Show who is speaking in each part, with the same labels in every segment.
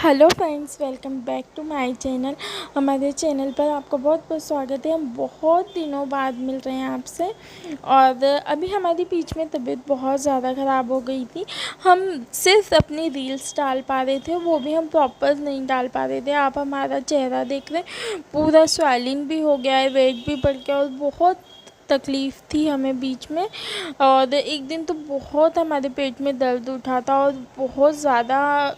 Speaker 1: Hello friends, welcome back to my channel. हमारे channel पर आपका बहुत बहुत स्वागत है। हम बहुत दिनों बाद मिल रहे हैं आपसे। और अभी हमारी बीच में तबीयत बहुत ज़्यादा ख़राब हो गई थी। हम सिर्फ अपनी रील्स डाल पा रहे थे, वो भी हम प्रॉपर नहीं डाल पा रहे थे। आप हमारा चेहरा देख रहे हैं, पूरा स्वेलिंग भी हो गया है, वेट भी बढ़ गया और बहुत तकलीफ़ थी हमें बीच में। और एक दिन तो बहुत हमारे पेट में दर्द उठा था और बहुत ज़्यादा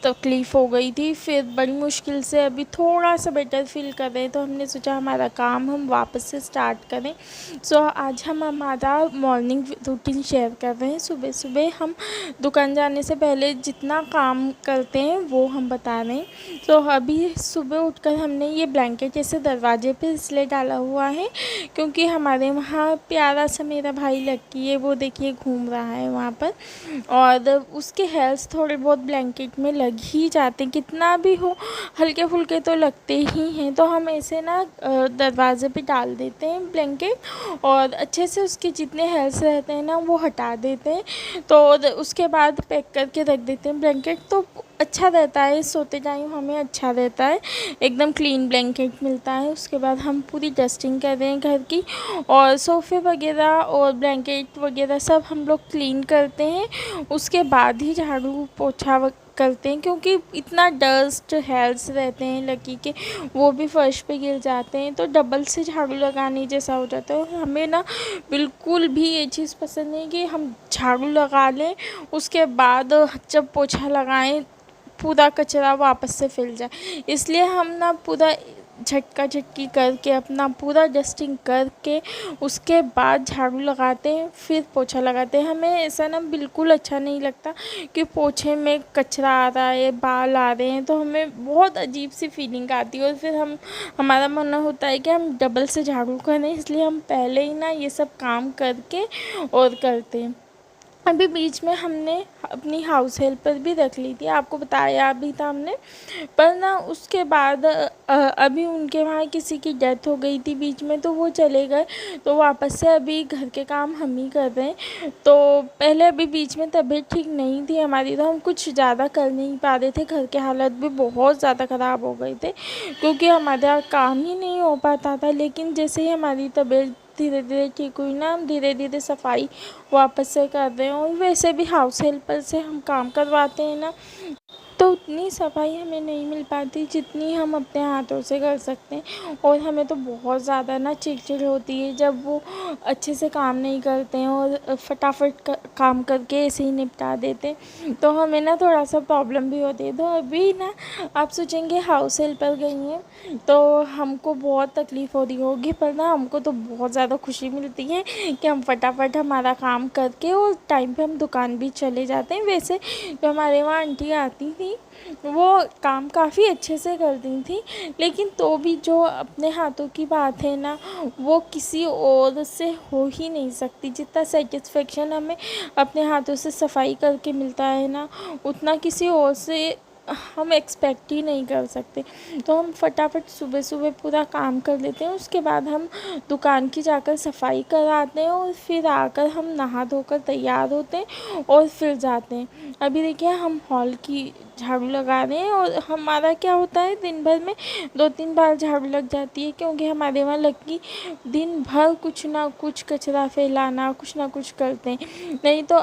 Speaker 1: तकलीफ़ हो गई थी। फिर बड़ी मुश्किल से अभी थोड़ा सा बेटर फ़ील कर रहे हैं, तो हमने सोचा हमारा काम हम वापस से स्टार्ट करें। सो आज हम हमारा मॉर्निंग रूटीन शेयर कर रहे हैं। सुबह सुबह हम दुकान जाने से पहले जितना काम करते हैं वो हम बता रहे हैं। तो अभी सुबह उठकर हमने ये ब्लैंकेट ऐसे दरवाजे पे इसलिए डाला हुआ है क्योंकि हमारे वहाँ प्यारा सा मेरा भाई लक्की है, वो देखिए घूम रहा है वहाँ पर। और उसके हेयर्स थोड़े बहुत ब्लैंकेट में लग ही जाते हैं, कितना भी हो हल्के फुल्के तो लगते ही हैं। तो हम ऐसे ना दरवाज़े पे डाल देते हैं ब्लैंकेट और अच्छे से उसके जितने हेयर्स रहते हैं ना वो हटा देते हैं। तो उसके बाद पैक करके रख देते हैं ब्लैंकेट, तो अच्छा रहता है। सोते टाइम हमें अच्छा रहता है, एकदम क्लीन ब्लैंकेट मिलता है। उसके बाद हम पूरी डस्टिंग कर रहे हैं घर की, और सोफ़े वगैरह और ब्लैंकेट वगैरह सब हम लोग क्लीन करते हैं। उसके बाद ही झाड़ू पोछा करते हैं, क्योंकि इतना डस्ट हेयर्स रहते हैं लकी के, वो भी फर्श पे गिर जाते हैं, तो डबल से झाड़ू लगाने जैसा हो जाता है। हमें ना बिल्कुल भी ये चीज़ पसंद नहीं कि हम झाड़ू लगा लें, उसके बाद जब पोछा लगाएं पूरा कचरा वापस से फैल जाए। इसलिए हम ना पूरा झटका झटकी करके अपना पूरा डस्टिंग करके उसके बाद झाड़ू लगाते हैं, फिर पोछा लगाते हैं। हमें ऐसा ना बिल्कुल अच्छा नहीं लगता कि पोछे में कचरा आ रहा है, बाल आ रहे हैं, तो हमें बहुत अजीब सी फीलिंग आती है। और फिर हमारा मन होता है कि हम डबल से झाड़ू करें, इसलिए हम पहले ही ना ये सब काम करके और करते हैं। अभी बीच में हमने अपनी हाउस हेल्पर भी रख ली थी, आपको बताया भी था हमने। पर ना उसके बाद अभी उनके वहाँ किसी की डेथ हो गई थी बीच में, तो वो चले गए। तो वापस से अभी घर के काम हम ही कर रहे हैं। तो पहले अभी बीच में तबीयत ठीक नहीं थी हमारी, तो हम कुछ ज़्यादा कर नहीं पा रहे थे। घर के हालत भी बहुत ज़्यादा ख़राब हो गए थे, क्योंकि हमारे यहाँ काम ही नहीं हो पाता था। लेकिन जैसे ही हमारी तबीयत धीरे धीरे ठीक हुई ना, हम धीरे धीरे सफाई वापस से कर रहे हैं। और वैसे भी हाउस हेल्पर से हम काम करवाते हैं ना, तो उतनी सफाई हमें नहीं मिल पाती जितनी हम अपने हाथों से कर सकते हैं। और हमें तो बहुत ज़्यादा ना चिड़चिड़ होती है जब वो अच्छे से काम नहीं करते हैं और फटाफट काम करके ऐसे ही निपटा देते हैं, तो हमें ना थोड़ा सा प्रॉब्लम भी होती है। तो अभी ना आप सोचेंगे हाउस हेल्पर गई हैं तो हमको बहुत तकलीफ़ हो रही होगी, पर ना हमको तो बहुत ज़्यादा खुशी मिलती है कि हम फटाफट हमारा काम करके और टाइम पे हम दुकान भी चले जाते हैं। वैसे जो हमारे वहाँ आंटी आती थी वो काम काफ़ी अच्छे से करती थी, लेकिन तो भी जो अपने हाथों की बात है ना, वो किसी और से हो ही नहीं सकती। जितना सेटिस्फेक्शन हमें अपने हाथों से सफाई करके मिलता है ना, उतना किसी और से हम एक्सपेक्ट ही नहीं कर सकते। तो हम फटाफट सुबह सुबह पूरा काम कर लेते हैं, उसके बाद हम दुकान की जाकर सफाई कराते हैं और फिर आकर हम नहा धोकर तैयार होते हैं और फिर जाते हैं। अभी देखिए हम हॉल की झाड़ू लगा रहे हैं, और हमारा क्या होता है दिन भर में 2-3 बार झाड़ू लग जाती है, क्योंकि हमारे वहाँ लड़की दिन भर कुछ ना कुछ कचरा फैलाना कुछ ना कुछ करते हैं। नहीं तो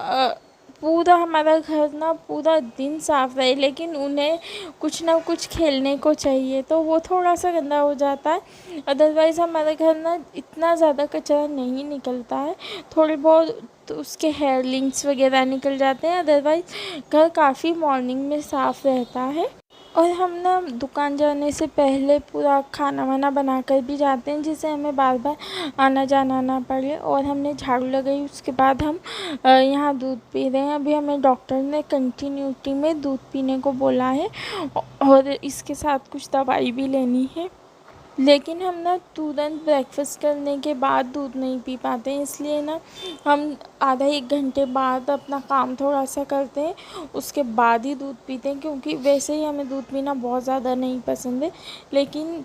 Speaker 1: पूरा हमारा घर ना पूरा दिन साफ रहे, लेकिन उन्हें कुछ ना कुछ खेलने को चाहिए, तो वो थोड़ा सा गंदा हो जाता है। अदरवाइज़ हमारे घर ना इतना ज़्यादा कचरा नहीं निकलता है, थोड़े बहुत तो उसके हेयर लिंक्स वगैरह निकल जाते हैं। अदरवाइज़ घर काफ़ी मॉर्निंग में साफ़ रहता है। और हम ना दुकान जाने से पहले पूरा खाना वाना बना कर भी जाते हैं, जिससे हमें बार बार आना जाना ना पड़े। और हमने झाड़ू लगाई, उसके बाद हम यहाँ दूध पी रहे हैं। अभी हमें डॉक्टर ने कंटिन्यूटी में दूध पीने को बोला है, और इसके साथ कुछ दवाई भी लेनी है। लेकिन हम ना तुरंत ब्रेकफ़ास्ट करने के बाद दूध नहीं पी पाते हैं, इसलिए ना हम आधा 1 घंटे बाद अपना काम थोड़ा सा करते हैं, उसके बाद ही दूध पीते हैं। क्योंकि वैसे ही हमें दूध पीना बहुत ज़्यादा नहीं पसंद है, लेकिन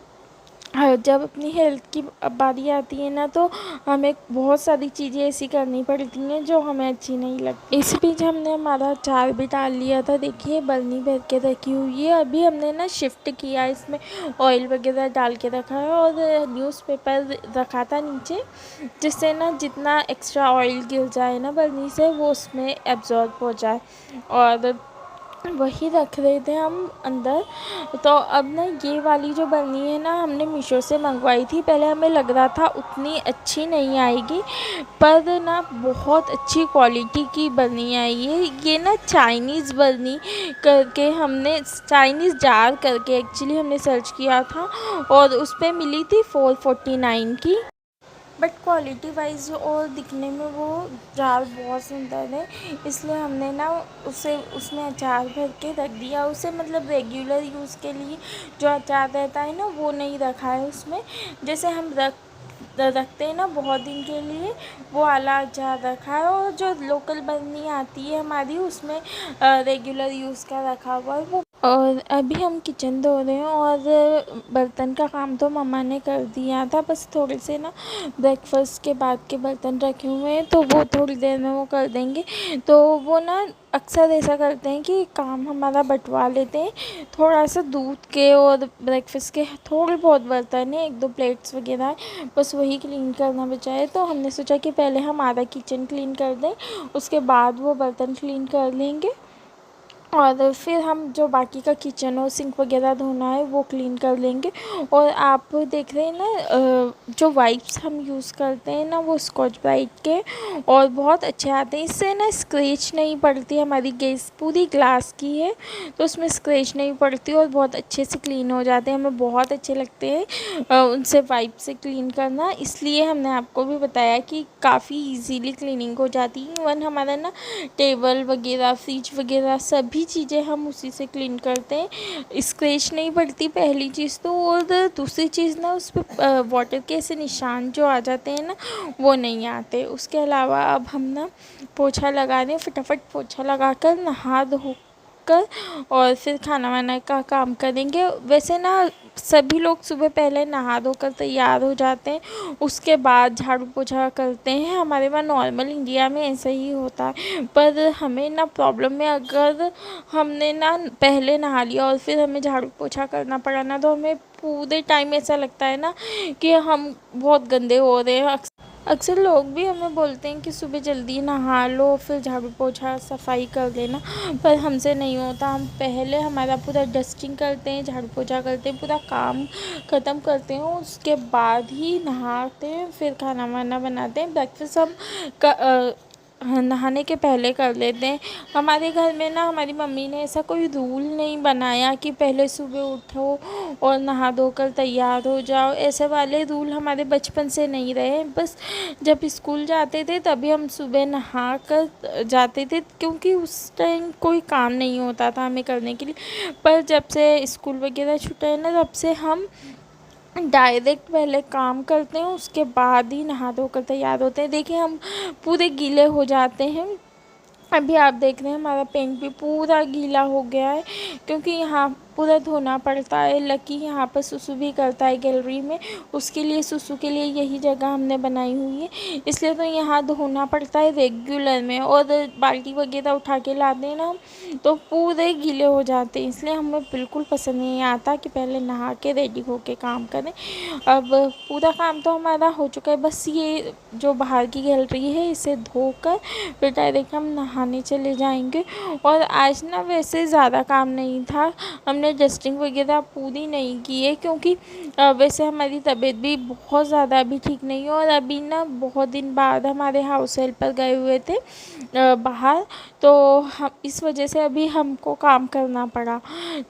Speaker 1: जब अपनी हेल्थ की बारी आती है ना, तो हमें बहुत सारी चीज़ें ऐसी करनी पड़ती हैं जो हमें अच्छी नहीं लगती। इस बीच हमने हमारा अचार भी डाल लिया था। देखिए बरनी भर के रखी हुई है। अभी हमने ना शिफ्ट किया, इसमें ऑयल वगैरह डाल के रखा है और न्यूज़पेपर रखा था नीचे, जिससे ना जितना एक्स्ट्रा ऑयल गिर जाए ना बरनी से, वो उसमें एब्जॉर्ब हो जाए। और वही रख रहे थे हम अंदर। तो अब ना ये वाली जो बरनी है ना, हमने मीशो से मंगवाई थी। पहले हमें लग रहा था उतनी अच्छी नहीं आएगी, पर ना बहुत अच्छी क्वालिटी की बरनी आई है। ये ना चाइनीज़ बरनी करके, हमने चाइनीज़ जार करके एक्चुअली हमने सर्च किया था, और उस पर मिली थी 449 की। बट क्वालिटी वाइज और दिखने में वो जार बहुत सुंदर है, इसलिए हमने ना उसे उसमें अचार भर के रख दिया। उसे मतलब रेगुलर यूज़ के लिए जो अचार रहता है ना, वो नहीं रखा है उसमें। जैसे हम रखते हैं ना बहुत दिन के लिए, वो वाला अचार रखा है। और जो लोकल बरनी आती है हमारी, उसमें रेगुलर यूज़ का रखा हुआ है वो। और अभी हम किचन धो रहे हैं, और बर्तन का काम तो मम्मा ने कर दिया था। बस थोड़े से ना ब्रेकफास्ट के बाद के बर्तन रखे हुए हैं, तो वो थोड़ी देर में वो कर देंगे। तो वो ना अक्सर ऐसा करते हैं कि काम हमारा बंटवा लेते हैं। थोड़ा सा दूध के और ब्रेकफास्ट के थोड़े बहुत बर्तन हैं, 1-2 प्लेट्स वगैरह हैं, बस वही क्लीन करना बचा है। तो हमने सोचा कि पहले हमारा किचन क्लीन कर दें, उसके बाद वो बर्तन क्लीन कर लेंगे, और फिर हम जो बाकी का किचन और सिंक वगैरह धोना है वो क्लीन कर लेंगे। और आप देख रहे हैं ना, जो वाइप्स हम यूज़ करते हैं ना, वो स्कॉच ब्राइट के, और बहुत अच्छे आते हैं। इससे ना स्क्रैच नहीं पड़ती। हमारी गैस पूरी ग्लास की है, तो उसमें स्क्रैच नहीं पड़ती, और बहुत अच्छे से क्लीन हो जाते हैं। हमें बहुत अच्छे लगते हैं उनसे वाइप से क्लीन करना, इसलिए हमने आपको भी बताया कि काफ़ी इजीली क्लीनिंग हो जाती है। इवन हमारा ना टेबल वगैरह, फ्रिज वगैरह, सभी चीज़ें हम उसी से क्लीन करते हैं। स्क्रैच नहीं पड़ती पहली चीज़ तो, और दूसरी चीज़ ना उस पर वाटर के ऐसे निशान जो आ जाते हैं ना, वो नहीं आते। उसके अलावा अब हम ना पोछा लगा दें, फटाफट पोछा लगाकर नहा धो कर, और फिर खाना वाना का काम करेंगे। वैसे ना सभी लोग सुबह पहले नहा धोकर तैयार हो जाते हैं, उसके बाद झाड़ू पोछा करते हैं। हमारे वहाँ नॉर्मल इंडिया में ऐसा ही होता है, पर हमें ना प्रॉब्लम है, अगर हमने ना पहले नहा लिया और फिर हमें झाड़ू पोछा करना पड़ा ना, तो हमें पूरे टाइम ऐसा लगता है ना कि हम बहुत गंदे हो रहे हैं। अक्सर लोग भी हमें बोलते हैं कि सुबह जल्दी नहा लो, फिर झाड़ू पोछा सफाई कर देना, पर हमसे नहीं होता। हम पहले हमारा पूरा डस्टिंग करते हैं, झाड़ू पोछा करते हैं, पूरा काम ख़त्म करते हैं, उसके बाद ही नहाते हैं, फिर खाना वाना बनाते हैं। ब्रेकफास्ट हम नहाने के पहले कर लेते हैं। हमारे घर में ना हमारी मम्मी ने ऐसा कोई रूल नहीं बनाया कि पहले सुबह उठो और नहा धोकर तैयार हो जाओ। ऐसे वाले रूल हमारे बचपन से नहीं रहे। बस जब स्कूल जाते थे तभी हम सुबह नहा कर जाते थे, क्योंकि उस टाइम कोई काम नहीं होता था हमें करने के लिए। पर जब से स्कूल वगैरह छूटा है ना, तब से हम डायरेक्ट पहले काम करते हैं, उसके बाद ही नहा धोकर तैयार होते हैं। देखिए हम पूरे गीले हो जाते हैं। अभी आप देख रहे हैं हमारा पेंट भी पूरा गीला हो गया है, क्योंकि यहाँ पूरा धोना पड़ता है। लकी यहाँ पर सुसु भी करता है गैलरी में, उसके लिए सुसु के लिए यही जगह हमने बनाई हुई है, इसलिए तो यहाँ धोना पड़ता है रेगुलर में। और बाल्टी वगैरह उठा के लाते हैं ना हम, तो पूरे गीले हो जाते हैं, इसलिए हमें बिल्कुल पसंद नहीं आता कि पहले नहा के रेडी होके काम करें। अब पूरा काम तो हमारा हो चुका है, बस ये जो बाहर की गैलरी है इसे धोकर फिर डायरेक्ट हम नहाने चले जाएंगे। और आज ना वैसे ज़्यादा काम नहीं था, हमने डस्टिंग वगैरह पूरी नहीं की है, क्योंकि वैसे हमारी तबीयत भी बहुत ज़्यादा अभी ठीक नहीं है। और अभी ना बहुत दिन बाद हमारे हाउस हेल्पर गए हुए थे बाहर, तो हम इस वजह से अभी हमको काम करना पड़ा,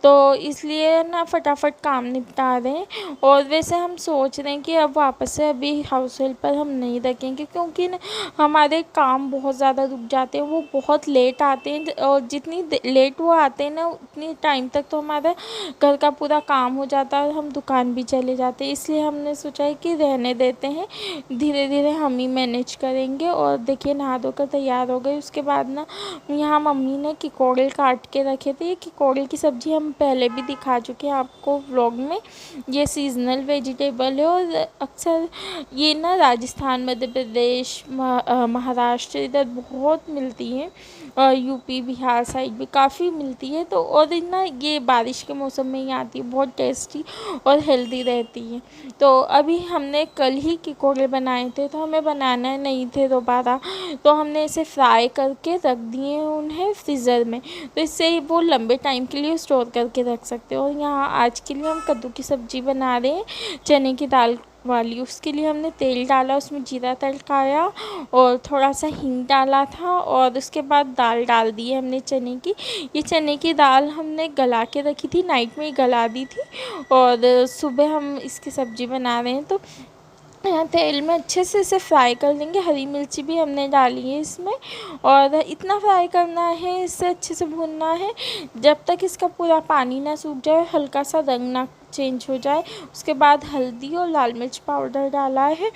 Speaker 1: तो इसलिए ना फटाफट काम निपटा रहे हैं। और वैसे हम सोच रहे हैं कि अब वापस से अभी हाउस हेल्पर हम नहीं रखेंगे, क्योंकि ना हमारे काम बहुत ज़्यादा रुक जाते हैं। वो बहुत लेट आते हैं, और जितनी लेट वो आते हैं ना, उतनी टाइम तक तो हमारा है घर का पूरा काम हो जाता है और हम दुकान भी चले जाते हैं, इसलिए हमने सोचा है कि रहने देते हैं, धीरे धीरे हम ही मैनेज करेंगे। और देखिए नहा धोकर तैयार हो गई। उसके बाद ना यहाँ मम्मी ने किकोड़े काट के रखे थे। ये किकोड़े की सब्ज़ी हम पहले भी दिखा चुके हैं आपको व्लॉग में। ये सीजनल वेजिटेबल है और अक्सर ये ना राजस्थान, मध्य प्रदेश, महाराष्ट्र इधर बहुत मिलती है और यूपी बिहार साइड भी काफ़ी मिलती है। तो और ना ये बारिश के मौसम में ही आती है, बहुत टेस्टी और हेल्दी रहती है। तो अभी हमने कल ही किकोड़े बनाए थे तो हमें बनाना नहीं थे दोबारा, तो हमने इसे फ्राई करके रख दिए उन्हें फ्रीज़र में, तो इससे वो लंबे टाइम के लिए स्टोर करके रख सकते हो। और यहाँ आज के लिए हम कद्दू की सब्ज़ी बना रहे हैं, चने की दाल वाली। उसके लिए हमने तेल डाला, उसमें जीरा तड़काया और थोड़ा सा हींग डाला था और उसके बाद दाल डाल दी है हमने चने की। ये चने की दाल हमने गला के रखी थी, नाइट में ही गला दी थी और सुबह हम इसकी सब्ज़ी बना रहे हैं। तो यहाँ तेल में अच्छे से इसे फ्राई कर लेंगे। हरी मिर्ची भी हमने डाली है इसमें और इतना फ्राई करना है, इसे अच्छे से भूनना है जब तक इसका पूरा पानी ना सूख जाए, हल्का सा रंग ना चेंज हो जाए। उसके बाद हल्दी और लाल मिर्च पाउडर डाला है।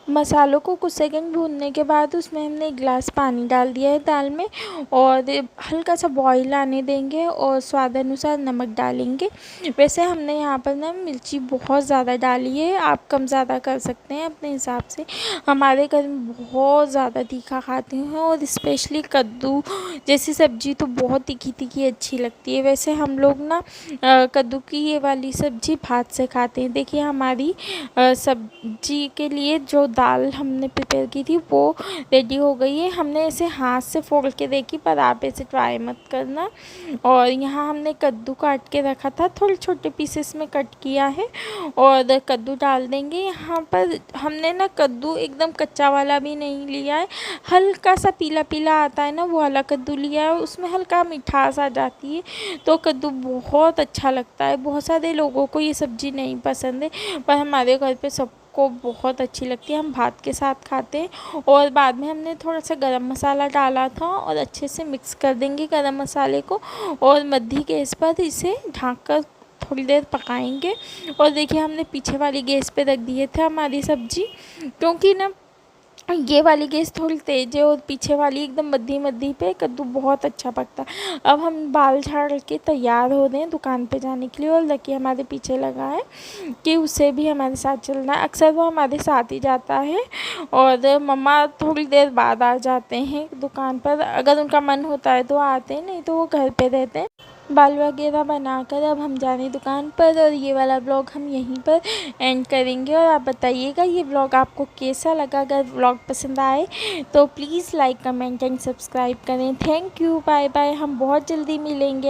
Speaker 1: मसालों को कुछ सेकंड भूनने के बाद उसमें हमने 1 गिलास पानी डाल दिया है दाल में और हल्का सा बॉईल आने देंगे और स्वाद अनुसार नमक डालेंगे। वैसे हमने यहाँ पर ना मिर्ची बहुत ज़्यादा डाली है, आप कम ज़्यादा कर सकते हैं अपने हिसाब से। हमारे घर में बहुत ज़्यादा तीखा खाते हैं और स्पेशली कद्दू जैसी सब्ज़ी तो बहुत तीखी तीखी अच्छी लगती है। वैसे हम लोग ना कद्दू की ये वाली सब्ज़ी भात से खाते हैं। देखिए हमारी सब्जी के लिए जो दाल हमने प्रिपेयर की थी वो रेडी हो गई है। हमने इसे हाथ से फोड़ के देखी, पर आप ऐसे ट्राई मत करना। और यहाँ हमने कद्दू काट के रखा था, थोड़े छोटे पीसेस में कट किया है और कद्दू डाल देंगे। यहाँ पर हमने ना कद्दू एकदम कच्चा वाला भी नहीं लिया है, हल्का सा पीला पीला आता है ना वो वाला कद्दू लिया है, उसमें हल्का मिठास आ जाती है तो कद्दू बहुत अच्छा लगता है। बहुत सारे लोगों को ये सब्ज़ी नहीं पसंद है पर हमारे घर पे सब को बहुत अच्छी लगती है, हम भात के साथ खाते हैं। और बाद में हमने थोड़ा सा गरम मसाला डाला था और अच्छे से मिक्स कर देंगे गरम मसाले को और मध्य गैस पर इसे ढक कर थोड़ी देर पकाएंगे। और देखिए हमने पीछे वाली गैस पे रख दिए थे हमारी सब्ज़ी, क्योंकि ना ये वाली गैस थोड़ी तेज़ है और पीछे वाली एकदम मध्य पे कद्दू बहुत अच्छा पकता है। अब हम बाल झाड़ के तैयार हो रहे हैं दुकान पे जाने के लिए और लकी हमारे पीछे लगा है कि उसे भी हमारे साथ चलना है। अक्सर वो हमारे साथ ही जाता है और मम्मा थोड़ी देर बाद आ जाते हैं दुकान पर, अगर उनका मन होता है तो आते हैं, नहीं तो वो घर पे रहते हैं। बाल वगैरह बनाकर अब हम जाने दुकान पर और ये वाला ब्लॉग हम यहीं पर एंड करेंगे। और आप बताइएगा ये ब्लॉग आपको कैसा लगा। अगर ब्लॉग पसंद आए तो please like comment and subscribe करें। Thank you, bye bye. हम बहुत जल्दी मिलेंगे।